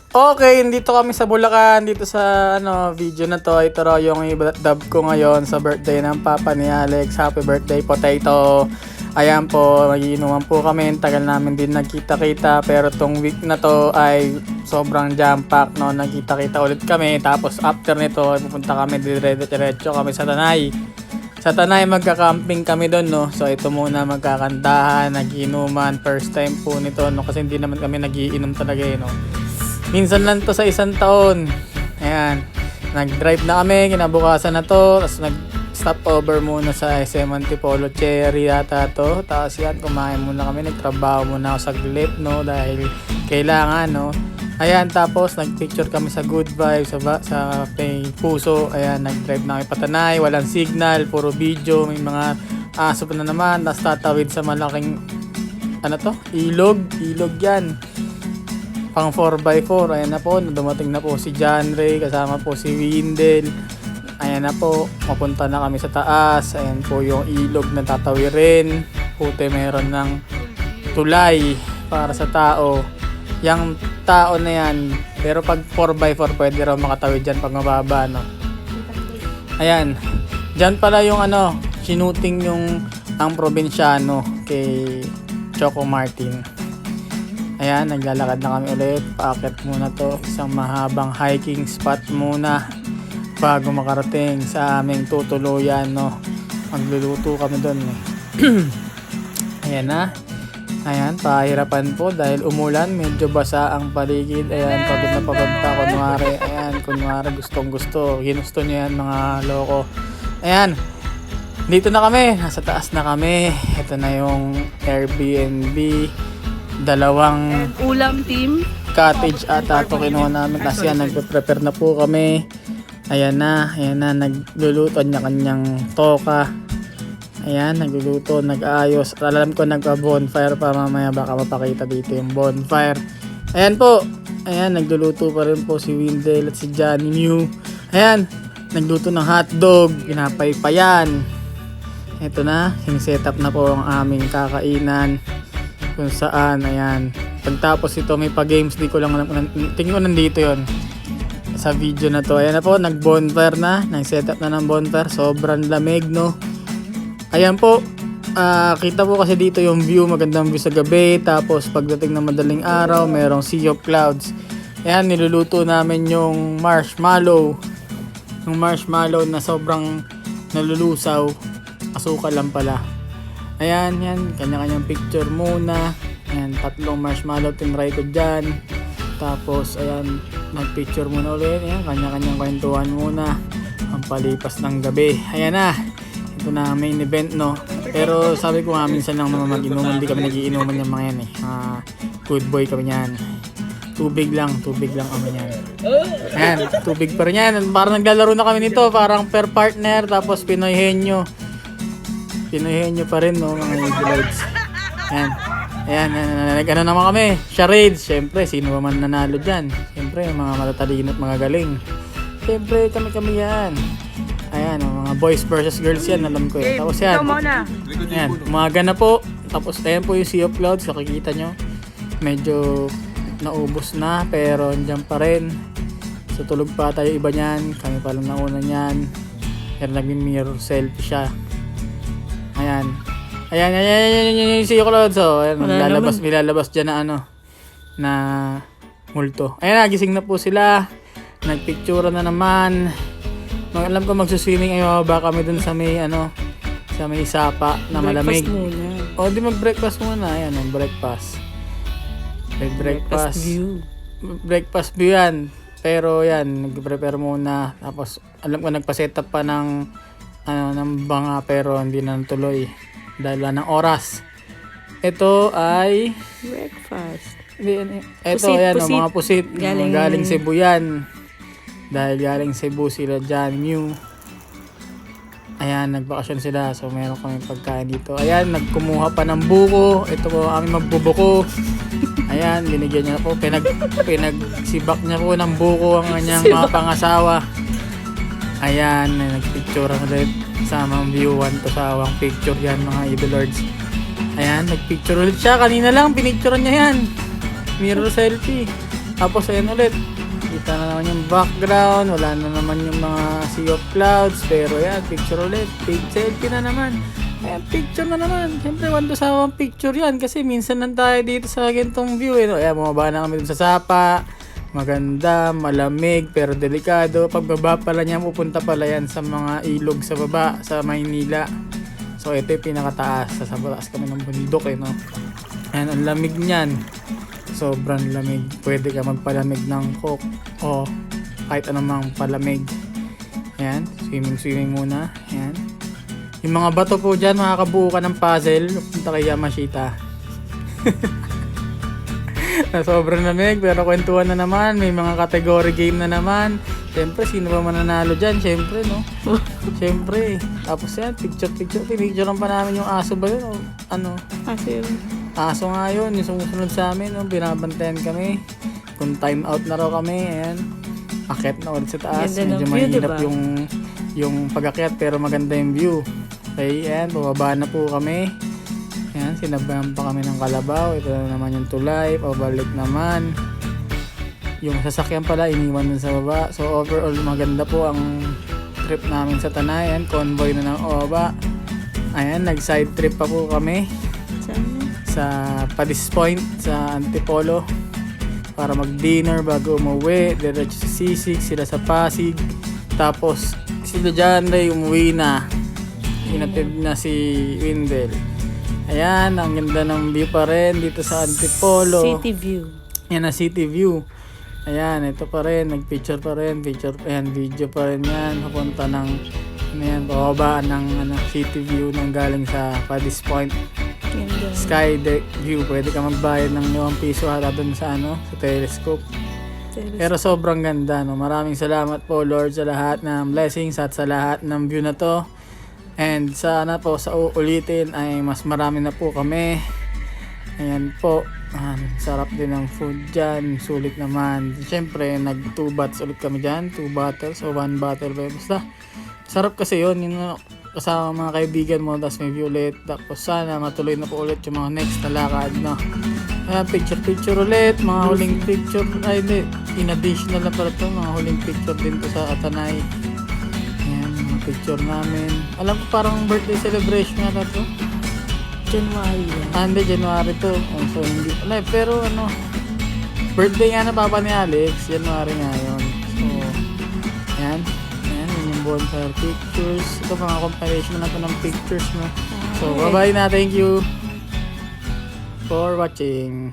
Okay, dito kami sa Bulacan, dito sa video na to. Ito raw yung dub ko ngayon sa birthday ng papa ni Alex. Happy birthday, Potato. Ayan po, magiinuman po kami. Tagal namin din nagkita-kita, pero tong week na to ay sobrang jam-pack, no. Nagkita-kita ulit kami, tapos after nito pupunta kami diretso kami sa Tanay. Sa Tanay magka-camping kami doon, no. So ito muna, magkakantahan, nagiinuman, first time po nito, no, kasi hindi naman kami nagiinom talaga, no. Minsan lang to sa isang taon. Ayan, nag-drive na kami, kinabukasan na to, tapos nag-stop over muna sa SM Antipolo Cherry yata to. Tapos yan, kumain muna kami, nagtrabaho muna ako saglit, no, dahil kailangan, no. Ayan, tapos nag-picture kami sa Good Vibes, sa Puso. Ayan, nag-drive na kami patanay, walang signal, puro video, may mga aso pa na naman, tapos tatawid sa malaking, ilog yan. Pang 4x4, ayan na po, dumating na po si John Ray, kasama po si Windel. Ayan na po, mapunta na kami sa taas. Ayan po yung ilog na tatawirin. Puti meron ng tulay para sa tao. Yang tao na yan, pero pag 4x4 pwede raw makatawid dyan pag mababa, no? Ayan, dyan pala yung sinuting yung ang probinsyano kay Choco Martin. Ayan, naglalakad na kami ulit. Paakyat muna to. Isang mahabang hiking spot muna bago makarating sa aming tutuluyan, no. Magluluto kami doon, eh. Ayan na. Ayan, pahirapan po dahil umulan. Medyo basa ang paligid. Ayan, pagod na pagod pa. Kunwari gustong gusto. Ginusto niya yan, mga loko. Ayan, dito na kami. Nasa taas na kami. Ito na yung Airbnb. Dalawang ulam team cottage ata ito kinuha namin kasi yan, nagpe-prepare na po kami. Ayan na, nagluluto niya kanyang toka. Ayan, nagluluto, nag-aayos. Alam ko nagpa-bonfire pa mamaya, baka mapakita dito yung bonfire. Ayan po, ayan, nagluluto pa rin po si Windel at si Johnny Mew. Ayan, nagluto ng hotdog, pinapaypayan. Ito na, siniset up na po ang aming kakainan. Kung saan, ayan. Pagtapos ito, may pa-games. Di ko lang alam. Tingin ko nandito yon sa video na to. Ayan na po, nag-bonfire na. Nag-set up na ng bonfire. Sobrang lamig, no? Ayan po. Kita po kasi dito yung view. Magandang view sa gabi. Tapos, pagdating ng madaling araw, merong sea of clouds. Ayan, niluluto namin yung marshmallow. Yung marshmallow na sobrang nalulusaw. Asukal lang pala. Ayan, yan, kanya-kanyang picture muna. Ayan, 3 marshmallow tinry ko dyan. Tapos, ayan, mag-picture muna ulit. Ayan, kanya-kanyang kwentuhan muna. Ang palipas ng gabi. Ayan na, ito na main event, no. Pero sabi ko nga, minsan lang naman mag-inuman. Hindi kami nagiinuman yung mga yan, eh. Good boy kami yan. Tubig lang kami yan. Ayan, tubig pa rin yan. Parang naglalaro na kami nito. Parang per partner, tapos Pinoy Henyo. Pinuhin nyo pa rin, no, mga idoloids. Ayan, nag-ano naman kami, charades. Siyempre, sino ba man nanalo dyan? Siyempre, mga matatalino at mga galing. Siyempre, kami yan. Ayan, mga boys versus girls yan, alam ko yan. Tapos yan, ayan, umaga na po. Tapos ayan po yung Sea of Clouds, nakikita nyo. Medyo naubos na, pero andyan pa rin. So, tulog pa tayo iba nyan. Kami pa lang nauna nyan. Pero nag-mirror selfie siya. Ayan yung Sea of Clouds. So, ayan, nilalabas dyan na multo. Ayan, nagising na po sila. Nagpicture na naman. Alam ko magsuswimming ay baka kami dun sa may sa may sapa na malamig. O di mag-breakfast muna. Ayan, breakfast. Breakfast view. Breakfast view yan. Pero yan, nag-prepare muna. Tapos alam ko nagpa-set up pa ng banga, pero hindi na natuloy dahil wala ng oras. Ito ay breakfast. Ito yan, mga pusit galing Cebu yan. Dahil galing Cebu sila John Mew. Ayan, nagbakasyon sila, so meron kami pagkain dito. Ayan, nagkumuha pa ng buko. Ito po ang aming magbubuko. Ayan, binigyan niya po, pinagsibak niya po ng buko ang kanyang mga pangasawa. Ayan, nagpicture ulit. Samang view 1 to sawang picture yan, mga idolords. Ayan, nagpicture ulit siya. Kanina lang, pinicturean niya yan. Mirror selfie. Tapos ayan ulit. Kita na naman yung background. Wala na naman yung mga sea of clouds. Pero yan, picture ulit. Selfie na naman. Ayan, picture na naman. Siyempre, wando sawang picture yan. Kasi minsan lang tayo dito sa gantong view. Eh, no? Ayan, bumaba na kami dun sa sapa. Maganda, malamig, pero delikado. Pagbaba pala niya, pupunta pala yan sa mga ilog sa baba, sa Maynila. So, ito yung pinakataas. Sa taas kami ng bundok, eh, no? Ayan, ang lamig niyan. Sobrang lamig. Pwede ka magpalamig ng coke o kahit anumang palamig. Ayan, swimming muna. Ayan. Yung mga bato po dyan, makakabuo ka ng puzzle. Punta kay Yamashita. Sobrang lamig, pero kwentuhan na naman. May mga category game na naman. Siyempre, sino ba mananalo dyan? Siyempre, no? Siyempre. Tapos yan, picture. Pinicturean pa namin yung aso ba yun? O ano? Aso nga yun, yung sumusunod sa amin, no? Binabantayan kami. Kung time out na raw kami, ayan. Akit na ulit sa taas. Ganda ng Medyo view, mahirap diba? yung pag-akyat, pero maganda yung view. Okay, ayan, bababa na po kami. Ayan, sinabayan pa kami ng kalabaw. Ito na naman yung tulay, pabalik naman. Yung sasakyan pala, iniwan dun sa baba. So overall, maganda po ang trip namin sa Tanay. Ayan, convoy na ng OBA. Ayan, nag-side trip pa po kami sa Padis Point sa Antipolo para mag-dinner bago umuwi. Diretso sa Sisig, sila sa Pasig. Tapos sila dyan ay umuwi na. Hinatid na si Windel. Ayan, ang ganda ng view pa rin dito sa Antipolo. City view. Yan na city view. Ayan, ito pa rin, nag-picture pa rin, ayan, video pa rin yan. Papunta ng, ano yan, bababaan ng city view nang galing sa Padis Point. Ganda. Sky deck view, pwede ka magbayad ng 5 piso hata dun sa sa telescope. Pero sobrang ganda, no? Maraming salamat po Lord sa lahat ng blessings at sa lahat ng view na to. And sana po sa uulitin ay mas marami na po kami. Ayan po, sarap din ng food dyan, sulit naman. Siyempre, nag 2 baths ulit kami dyan, 2 bottles o 1 bottle. Basta, sarap kasi yun, kasama mga kaibigan mo, tapos may view ulit. Tapos sana matuloy na po ulit yung mga next na lakad, no? Ayan, picture ulit, mga huling picture, ay hindi, in additional na pala ito, mga huling picture din to sa Atanay. Ayan, mga picture namin. Alam ko parang birthday celebration na to. January yan. Hindi, January to. Oh, so, hindi pala. Pero birthday nga na papa ni Alex. January nga yun. So, yan. Yan, yun yung bonfire pictures. Ito mga compilation na to ng pictures, no? So, bye-bye na. Thank you for watching.